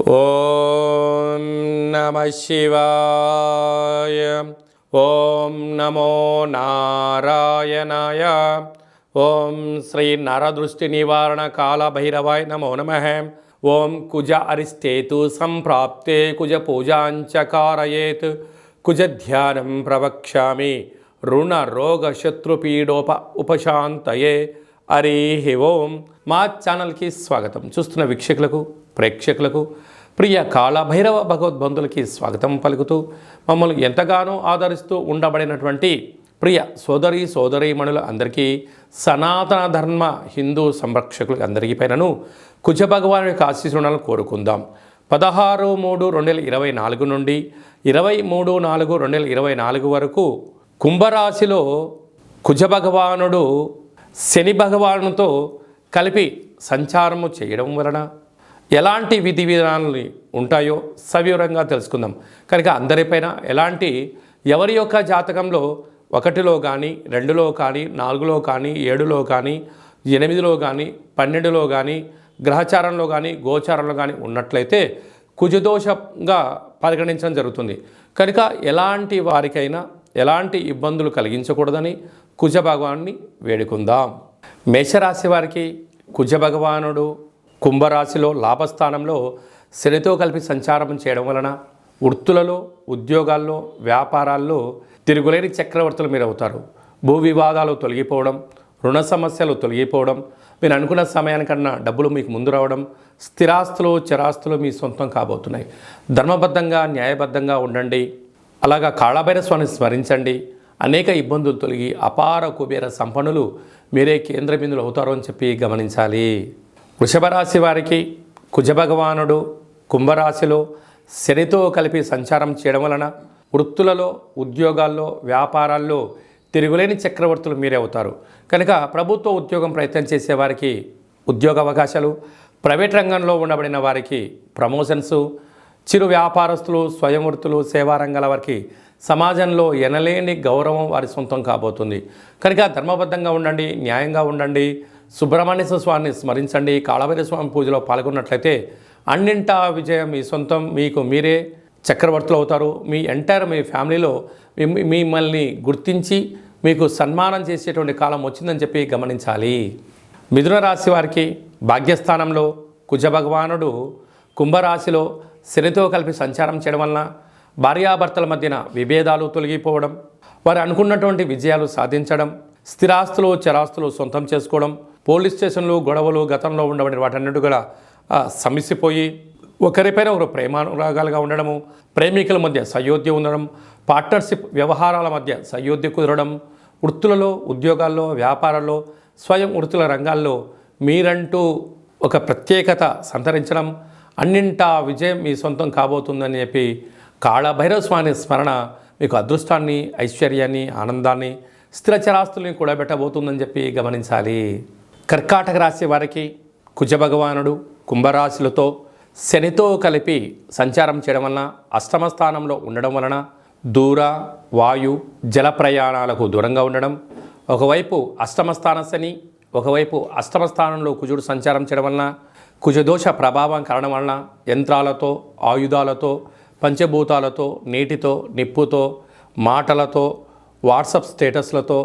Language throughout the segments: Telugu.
ఓం నమః శివాయ. ఓం నమో నారాయణాయ. ఓం శ్రీ నరదృష్టి నివారణ కాల భైరవాయ నమో నమః. ఓం కుజ అరిష్టేతు సంప్రాప్తే కుజ పూజాంచ కారయేత్. కుజ ధ్యానం ప్రవక్ష్యామి రుణ రోగ శత్రుపీడోప ఉపశాంతయే. హరి ఓం. మా ఛానల్కి స్వాగతం. చూస్తున్న వీక్షకులకు ప్రేక్షకులకు ప్రియ కాళభైరవ భగవద్బంధులకి స్వాగతం పలుకుతూ మమ్మల్ని ఎంతగానో ఆదరిస్తూ ఉండబడినటువంటి ప్రియ సోదరీమణుల అందరికీ సనాతన ధర్మ హిందూ సంరక్షకులకి అందరికీ పైనను కుజ భగవాను యొక్క ఆశీస్సులను కోరుకుందాం. 16/3/2024 నుండి 23/4/2024 వరకు కుంభరాశిలో కుజ భగవానుడు శని భగవానుతో కలిపి సంచారము చేయడం వలన ఎలాంటి విధి విధానాలు ఉంటాయో సవివరంగా తెలుసుకుందాం. కనుక అందరిపైన ఎలాంటి ఎవరి యొక్క జాతకంలో 1లో కానీ 2లో కానీ 4లో కానీ 7లో కానీ 8లో కానీ 12లో కానీ గ్రహచారంలో కానీ గోచారంలో కానీ ఉన్నట్లయితే కుజదోషంగా పరిగణించడం జరుగుతుంది. కనుక ఎలాంటి వారికైనా ఎలాంటి ఇబ్బందులు కలిగించకూడదని కుజ భగవాన్ని వేడుకుందాం. మేషరాశి వారికి కుజ భగవానుడు కుంభరాశిలో లాభస్థానంలో శనితో కలిపి సంచారం చేయడం వలన వృత్తులలో ఉద్యోగాల్లో వ్యాపారాల్లో తిరుగులేని చక్రవర్తులు మీరు అవుతారు. భూ వివాదాలు తొలగిపోవడం, రుణ సమస్యలు తొలగిపోవడం, మీరు అనుకున్న సమయానికన్నా డబ్బులు మీకు ముందు రావడం, స్థిరాస్తులు చరాస్తులు మీ సొంతం కాబోతున్నాయి. ధర్మబద్ధంగా న్యాయబద్ధంగా ఉండండి. అలాగా కాళభైరవ స్వామిని స్మరించండి. అనేక ఇబ్బందులు తొలగి అపార కుబేర సంపన్నులు మీరే కేంద్ర బిందులు అవుతారో అని చెప్పి గమనించాలి. వృషభ రాశి వారికి కుజభగవానుడు కుంభరాశిలో శనితో కలిపి సంచారం చేయడం వలన వృత్తులలో ఉద్యోగాల్లో వ్యాపారాల్లో తిరుగులేని చక్రవర్తులు మీరే అవుతారు. కనుక ప్రభుత్వ ఉద్యోగం ప్రయత్నం చేసేవారికి ఉద్యోగ అవకాశాలు, ప్రైవేట్ రంగంలో ఉండబడిన వారికి ప్రమోషన్స్, చిరు వ్యాపారస్తులు, స్వయం వృత్తులు, సేవా రంగాల వారికి సమాజంలో ఎనలేని గౌరవం వారి సొంతం కాబోతుంది. కనుక ధర్మబద్ధంగా ఉండండి, న్యాయంగా ఉండండి. సుబ్రహ్మణ్య స్వామిని స్మరించండి. కాళభైరవ స్వామి పూజలో పాల్గొన్నట్లయితే అన్నింటా విజయం మీ సొంతం. మీకు మీరే చక్రవర్తులు అవుతారు. మీ ఫ్యామిలీలో మిమ్మల్ని గుర్తించి మీకు సన్మానం చేసేటువంటి కాలం వచ్చిందని చెప్పి గమనించాలి. మిథున రాశి వారికి భాగ్యస్థానంలో కుజ భగవానుడు కుంభరాశిలో శనితో కలిపి సంచారం చేయడం వలన భార్యాభర్తల మధ్యన విభేదాలు తొలగిపోవడం, వారు అనుకున్నటువంటి విజయాలు సాధించడం, స్థిరాస్తులు చరాస్తులు సొంతం చేసుకోవడం, పోలీస్ స్టేషన్లు గొడవలు గతంలో ఉండబడిన వాటన్నిటి కూడా సమసిపోయి ఒకరిపైన ఒకరు ప్రేమానురాగాలుగా ఉండడము, ప్రేమికుల మధ్య సయోధ్య ఉండడం, పార్ట్నర్షిప్ వ్యవహారాల మధ్య సయోధ్య కుదరడం, వృత్తులలో ఉద్యోగాల్లో వ్యాపారాల్లో స్వయం వృత్తుల రంగాల్లో మీరంటూ ఒక ప్రత్యేకత సంతరించడం, అన్నింటా విజయం మీ సొంతం కాబోతుందని చెప్పి కాళభైరవ స్వామి స్మరణ మీకు అదృష్టాన్ని, ఐశ్వర్యాన్ని, ఆనందాన్ని, స్థిరచరాస్తుల్ని కూడబెట్టబోతుందని చెప్పి గమనించాలి. కర్కాటక రాశి వారికి కుజ భగవానుడు కుంభరాశులతో శనితో కలిపి సంచారం చేయడం వలన అష్టమ స్థానంలో ఉండడం వలన దూర వాయు జల ప్రయాణాలకు దూరంగా ఉండడం, ఒకవైపు అష్టమస్థాన శని, ఒకవైపు అష్టమ స్థానంలో కుజుడు సంచారం చేయడం వలన కుజదోష ప్రభావం కారణం వలన యంత్రాలతో, ఆయుధాలతో, పంచభూతాలతో, నీటితో, నిప్పుతో, మాటలతో, వాట్సాప్ స్టేటస్లతో,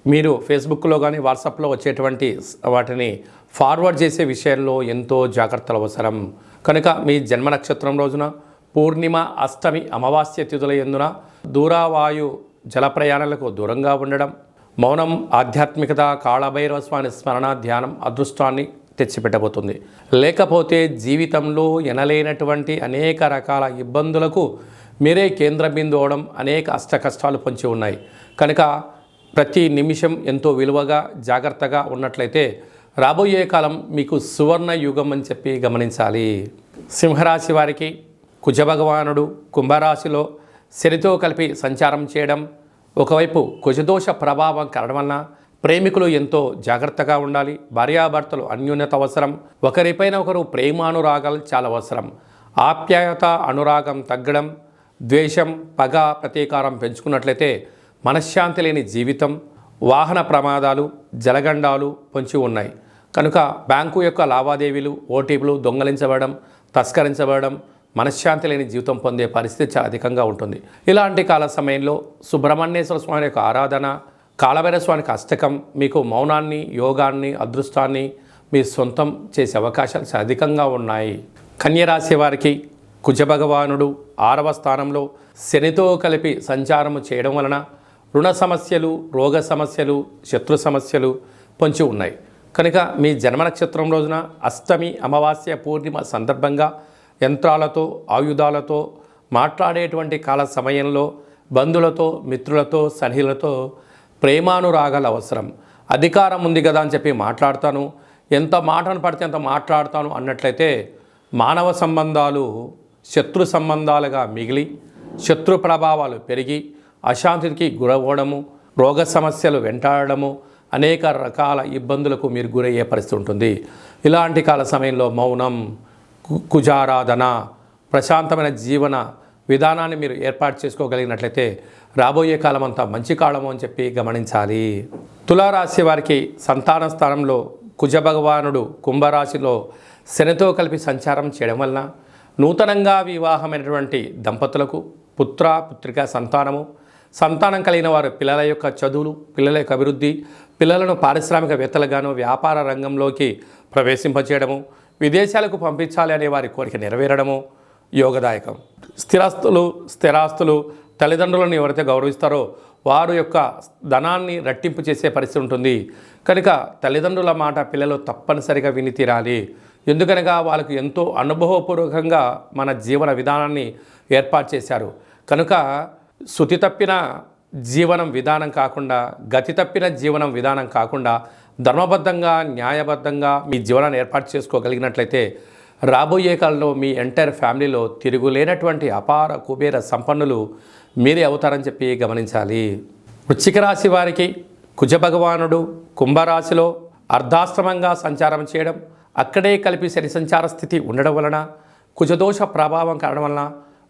మీరు ఫేస్బుక్లో కానీ వాట్సాప్లో వచ్చేటువంటి వాటిని ఫార్వర్డ్ చేసే విషయంలో ఎంతో జాగ్రత్తలు అవసరం. కనుక మీ జన్మ నక్షత్రం రోజున పూర్ణిమ, అష్టమి, అమావాస్య తిథుల యందున దూరావాయు జల ప్రయాణాలకు దూరంగా ఉండడం, మౌనం, ఆధ్యాత్మికత, కాళభైరవ స్వామి స్మరణ, ధ్యానం అదృష్టాన్ని తెచ్చిపెట్టబోతుంది. లేకపోతే జీవితంలో ఎనలేనటువంటి అనేక రకాల ఇబ్బందులకు మీరే కేంద్ర బిందు అవడం, అనేక అష్ట కష్టాలు పొంచి ఉన్నాయి. కనుక ప్రతి నిమిషం ఎంతో విలువగా జాగ్రత్తగా ఉన్నట్లయితే రాబోయే కాలం మీకు సువర్ణ యుగం అని చెప్పి గమనించాలి. సింహరాశి వారికి కుజ భగవానుడు కుంభరాశిలో శనితో కలిపి సంచారం చేయడం, ఒకవైపు కుజదోష ప్రభావం కారణం వలన ప్రేమికులు ఎంతో జాగ్రత్తగా ఉండాలి. భార్యాభర్తలు అన్యోన్యత అవసరం. ఒకరిపైన ఒకరు ప్రేమానురాగాలు చాలా అవసరం. ఆప్యాయత, అనురాగం తగ్గడం, ద్వేషం, పగ, ప్రతీకారం పెంచుకున్నట్లయితే మనశ్శాంతి లేని జీవితం, వాహన ప్రమాదాలు, జలగండాలు పొంచి ఉన్నాయి. కనుక బ్యాంకు యొక్క లావాదేవీలు, ఓటీపీలు దొంగలించబడడం, తస్కరించబడడం, మనశ్శాంతి లేని జీవితం పొందే పరిస్థితి చాలా అధికంగా ఉంటుంది. ఇలాంటి కాల సమయంలో సుబ్రహ్మణ్యేశ్వర స్వామి యొక్క ఆరాధన, కాలభైరవ స్వామికి అష్టకం మీకు మౌనాన్ని, యోగాన్ని, అదృష్టాన్ని మీ సొంతం చేసే అవకాశాలు చాలా అధికంగా ఉన్నాయి. కన్యరాశి వారికి కుజభగవానుడు 6వ స్థానంలో శనితో కలిపి సంచారము చేయడం వలన రుణ సమస్యలు, రోగ సమస్యలు, శత్రు సమస్యలు పొంచి ఉన్నాయి. కనుక మీ జన్మ నక్షత్రం రోజున అష్టమి, అమావాస్య, పూర్ణిమ సందర్భంగా యంత్రాలతో, ఆయుధాలతో మాట్లాడేటువంటి కాల సమయంలో బంధువులతో, మిత్రులతో, సన్నిహితులతో ప్రేమానురాగాలు అవసరం. అధికారం ఉంది కదా అని చెప్పి మాట్లాడతాను, ఎంత మాటను పడితే అంత మాట్లాడతాను అన్నట్లయితే మానవ సంబంధాలు శత్రు సంబంధాలుగా మిగిలి శత్రు ప్రభావాలు పెరిగి అశాంతికి గురవ్వడము, రోగ సమస్యలు వెంటాడడము, అనేక రకాల ఇబ్బందులకు మీరు గురయ్యే పరిస్థితి ఉంటుంది. ఇలాంటి కాల సమయంలో మౌనం, కుజారాధన, ప్రశాంతమైన జీవన విధానాన్ని మీరు ఏర్పాటు చేసుకోగలిగినట్లయితే రాబోయే కాలం అంతా మంచి కాలము అని చెప్పి గమనించాలి. తులారాశి వారికి సంతాన స్థానంలో కుజభగవానుడు కుంభరాశిలో శనితో కలిపి సంచారం చేయడం వలన నూతనంగా వివాహమైనటువంటి దంపతులకు పుత్ర, పుత్రిక, సంతానం కలిగిన వారు పిల్లల యొక్క చదువులు, పిల్లల యొక్క అభివృద్ధి, పిల్లలను పారిశ్రామికవేత్తలుగాను వ్యాపార రంగంలోకి ప్రవేశింపచేయడము, విదేశాలకు పంపించాలి అనే వారి కోరిక నెరవేరడము యోగదాయకం. స్థిరాస్తులు తల్లిదండ్రులను ఎవరైతే గౌరవిస్తారో వారు యొక్క ధనాన్ని రెట్టింపు చేసే పరిస్థితి ఉంటుంది. కనుక తల్లిదండ్రుల మాట పిల్లలు తప్పనిసరిగా విని తీరాలి. ఎందుకనగా వాళ్ళకు ఎంతో అనుభవపూర్వకంగా మన జీవన విధానాన్ని ఏర్పాటు చేశారు. కనుక శృతి తప్పిన జీవనం విధానం కాకుండా, గతి తప్పిన జీవనం విధానం కాకుండా ధర్మబద్ధంగా, న్యాయబద్ధంగా మీ జీవనాన్ని ఏర్పాటు చేసుకోగలిగినట్లయితే రాబోయే కాలంలో మీ ఎంటైర్ ఫ్యామిలీలో తిరుగులేనటువంటి అపార కుబేర సంపన్నులు మీరే అవుతారని చెప్పి గమనించాలి. వృశ్చిక రాశి వారికి కుజభగవానుడు కుంభరాశిలో అర్ధాశ్రమంగా సంచారం చేయడం, అక్కడే కలిపి శని సంచార స్థితి ఉండడం వలన కుజదోష ప్రభావం కారణం వలన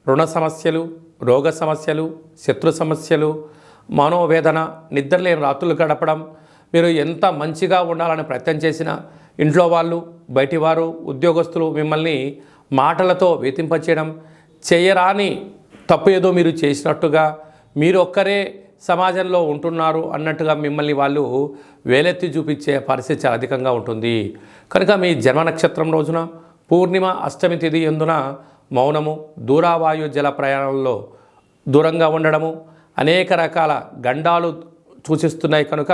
రుణ సమస్యలు, రోగ సమస్యలు, శత్రు సమస్యలు, మనోవేదన, నిద్రలేని రాత్రులు గడపడం, మీరు ఎంత మంచిగా ఉండాలని ప్రయత్నం చేసినా ఇంట్లో వాళ్ళు, బయటివారు, ఉద్యోగస్తులు మిమ్మల్ని మాటలతో వేధింపచేయడం, చేయరాని తప్పు ఏదో మీరు చేసినట్టుగా, మీరు ఒక్కరే సమాజంలో ఉంటున్నారు అన్నట్టుగా మిమ్మల్ని వాళ్ళు వేలెత్తి చూపించే పరిస్థితి చాలా అధికంగా ఉంటుంది. కనుక మీ జన్మ నక్షత్రం రోజున పూర్ణిమ, అష్టమి తిథి యందున మౌనము, దూరావాయు జల ప్రయాణంలో దూరంగా ఉండడము అనేక రకాల గండాలు సూచిస్తున్నాయి. కనుక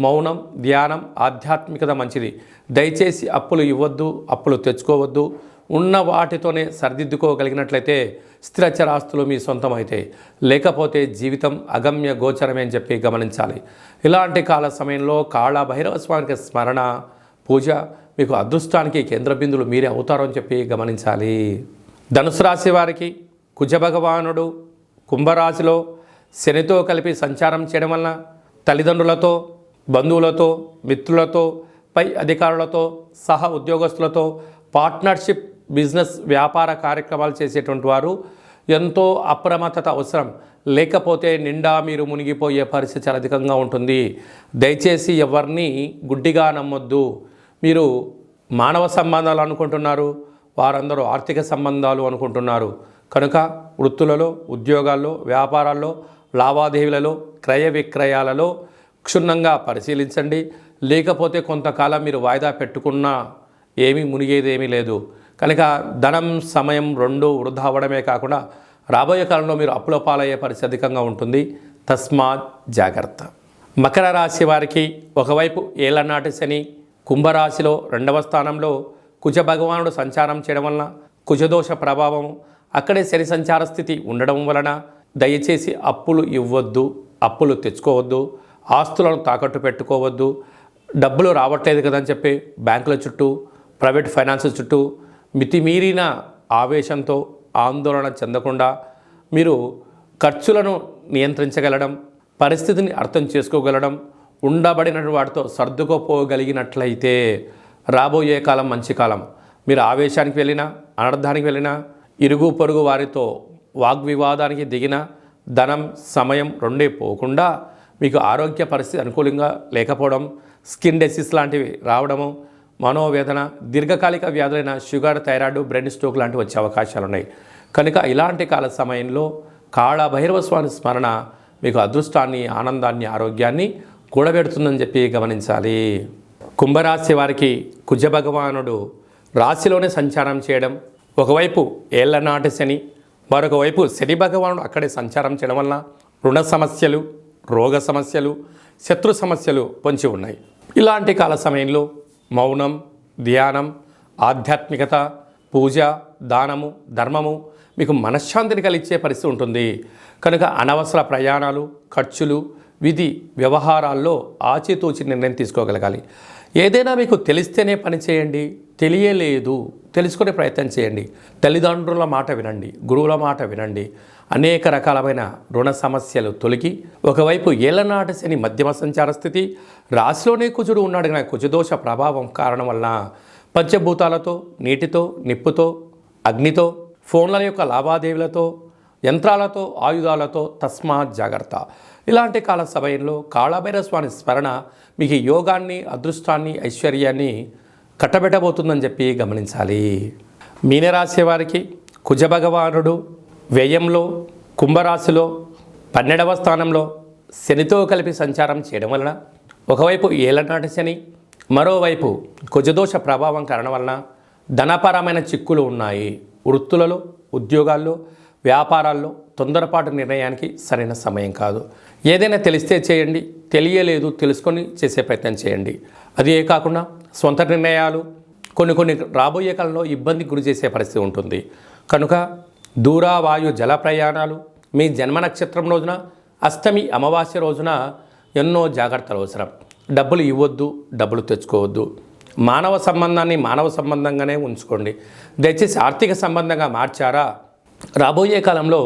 మౌనం, ధ్యానం, ఆధ్యాత్మికత మంచిది. దయచేసి అప్పులు ఇవ్వద్దు, అప్పులు తెచ్చుకోవద్దు. ఉన్న వాటితోనే సరిదిద్దుకోగలిగినట్లయితే స్థిరచరాస్తులు మీ సొంతం అవుతాయి. లేకపోతే జీవితం అగమ్య గోచరమే అని చెప్పి గమనించాలి. ఇలాంటి కాల సమయంలో కాళభైరవ స్వామికి స్మరణ, పూజ మీకు అదృష్టానికి కేంద్ర బిందువులు మీరే అవుతారో అని చెప్పి గమనించాలి. ధనుసు రాశి వారికి కుజభగవానుడు కుంభరాశిలో శనితో కలిపి సంచారం చేయడం వలన తల్లిదండ్రులతో, బంధువులతో, మిత్రులతో, పై అధికారులతో, సహ ఉద్యోగస్తులతో పార్ట్నర్షిప్, బిజినెస్, వ్యాపార కార్యక్రమాలు చేసేటువంటి వారు ఎంతో అప్రమత్తత అవసరం. లేకపోతే నిండా మీరు మునిగిపోయే పరిస్థితి చాలా అధికంగా ఉంటుంది. దయచేసి ఎవరిని గుడ్డిగా నమ్మొద్దు. మీరు మానవ సంబంధాలు అనుకుంటున్నారు, వారందరూ ఆర్థిక సంబంధాలు అనుకుంటున్నారు. కనుక వృత్తులలో, ఉద్యోగాల్లో, వ్యాపారాల్లో, లావాదేవీలలో, క్రయ విక్రయాలలో క్షుణ్ణంగా పరిశీలించండి. లేకపోతే కొంతకాలం మీరు వాయిదా పెట్టుకున్నా ఏమీ మునిగేదేమీ లేదు. కనుక ధనం, సమయం రెండూ వృధా అవ్వడమే కాకుండా రాబోయే కాలంలో మీరు అప్పుల పాలయ్యే పరిస్థితి అధికంగా ఉంటుంది. తస్మాత్ జాగ్రత్త. మకర రాశి వారికి ఒకవైపు ఏళ్లనాటి శని కుంభరాశిలో 2వ స్థానంలో కుజభగవానుడు సంచారం చేయడం వలన కుజదోష ప్రభావం, అక్కడే శని సంచార స్థితి ఉండడం వలన దయచేసి అప్పులు ఇవ్వద్దు, అప్పులు తెచ్చుకోవద్దు, ఆస్తులను తాకట్టు పెట్టుకోవద్దు. డబ్బులు రావట్లేదు కదని చెప్పి బ్యాంకుల చుట్టూ, ప్రైవేట్ ఫైనాన్స్ చుట్టూ మితిమీరిన ఆవేశంతో ఆందోళన చెందకుండా మీరు ఖర్చులను నియంత్రించగలడం, పరిస్థితిని అర్థం చేసుకోగలడం, ఉండబడిన వాటితో సర్దుకోపోగలిగినట్లయితే రాబోయే కాలం మంచి కాలం. మీరు ఆవేశానికి వెళ్ళినా, అనర్థానికి వెళ్ళినా, ఇరుగు పొరుగు వారితో వాగ్వివాదానికి దిగిన ధనం, సమయం రెండే పోకుండా మీకు ఆరోగ్య పరిస్థితి అనుకూలంగా లేకపోవడం, స్కిన్ డిసీజ్ లాంటివి రావడము, మనోవేదన, దీర్ఘకాలిక వ్యాధులైన షుగర్, థైరాయిడ్, బ్రెయిన్ స్ట్రోక్ లాంటివి వచ్చే అవకాశాలు ఉన్నాయి. కనుక ఇలాంటి కాల సమయంలో కాళభైరవ స్వామి స్మరణ మీకు అదృష్టాన్ని, ఆనందాన్ని, ఆరోగ్యాన్ని కూడబెడుతుందని చెప్పి గమనించాలి. కుంభరాశి వారికి కుజ భగవానుడు రాశిలోనే సంచారం చేయడం, ఒకవైపు ఏళ్లనాటి శని, మరొక వైపు శని భగవానుడు అక్కడే సంచారం చేయడం వలన రుణ సమస్యలు, రోగ సమస్యలు, శత్రు సమస్యలు పొంచి ఉన్నాయి. ఇలాంటి కాల సమయంలో మౌనం, ధ్యానం, ఆధ్యాత్మికత, పూజ, దానము, ధర్మము మీకు మనశ్శాంతిని కలిగించే పరిస్థితి ఉంటుంది. కనుక అనవసర ప్రయాణాలు, ఖర్చులు, విధి వ్యవహారాల్లో ఆచితూచి నిర్ణయం తీసుకోగలగాలి. ఏదైనా మీకు తెలిస్తేనే పని చేయండి, తెలియలేదు తెలుసుకునే ప్రయత్నం చేయండి. తల్లిదండ్రుల మాట వినండి, గురువుల మాట వినండి. అనేక రకాలమైన రుణ సమస్యలు తొలగి, ఒకవైపు ఏళ్లనాటి శని మధ్యమ సంచార స్థితి, రాశిలోనే కుజుడు ఉన్నాడు కానీ కుజదోష ప్రభావం కారణం వలన పంచభూతాలతో, నీటితో, నిప్పుతో, అగ్నితో, ఫోన్ల యొక్క లావాదేవీలతో, యంత్రాలతో, ఆయుధాలతో తస్మాత్ జాగ్రత్త. ఇలాంటి కాల సమయంలో కాళభైరవ స్వామి స్మరణ మీకు యోగాన్ని, అదృష్టాన్ని, ఐశ్వర్యాన్ని కట్టబెట్టబోతుందని చెప్పి గమనించాలి. మీనరాశి వారికి కుజ భగవానుడు వ్యయంలో, కుంభరాశిలో 12వ స్థానంలో శనితో కలిపి సంచారం చేయడం వలన ఒకవైపు ఏళ్లనాటి శని, మరోవైపు కుజదోష ప్రభావం కారణం వలన ధనపరమైన చిక్కులు ఉన్నాయి. వృత్తులలో, ఉద్యోగాల్లో, వ్యాపారాల్లో తొందరపాటు నిర్ణయానికి సరైన సమయం కాదు. ఏదైనా తెలిస్తే చేయండి, తెలియలేదు తెలుసుకొని చేసే ప్రయత్నం చేయండి. అదే కాకుండా సొంత నిర్ణయాలు కొన్ని రాబోయే కాలంలో ఇబ్బందికి గురి చేసే పరిస్థితి ఉంటుంది. కనుక దూర, వాయు, జల ప్రయాణాలు, మీ జన్మ నక్షత్రం రోజున, అష్టమి, అమావాస్య రోజున ఎన్నో జాగ్రత్తలు అవసరం. డబ్బులు ఇవ్వద్దు, డబ్బులు తెచ్చుకోవద్దు. మానవ సంబంధాన్ని మానవ సంబంధంగానే ఉంచుకోండి. దయచేసి ఆర్థిక సంబంధంగా మార్చారా, రాబోయే కాలంలో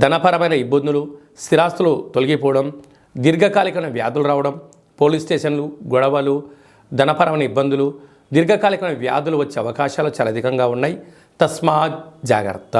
ధనపరమైన ఇబ్బందులు, స్థిరాస్తులు తొలగిపోవడం, దీర్ఘకాలికమైన వ్యాధులు రావడం, పోలీస్ స్టేషన్లు, గొడవలు, ధనపరమైన ఇబ్బందులు, దీర్ఘకాలికమైన వ్యాధులు వచ్చే అవకాశాలు చాలా అధికంగా ఉన్నాయి. తస్మాత్ జాగ్రత్త.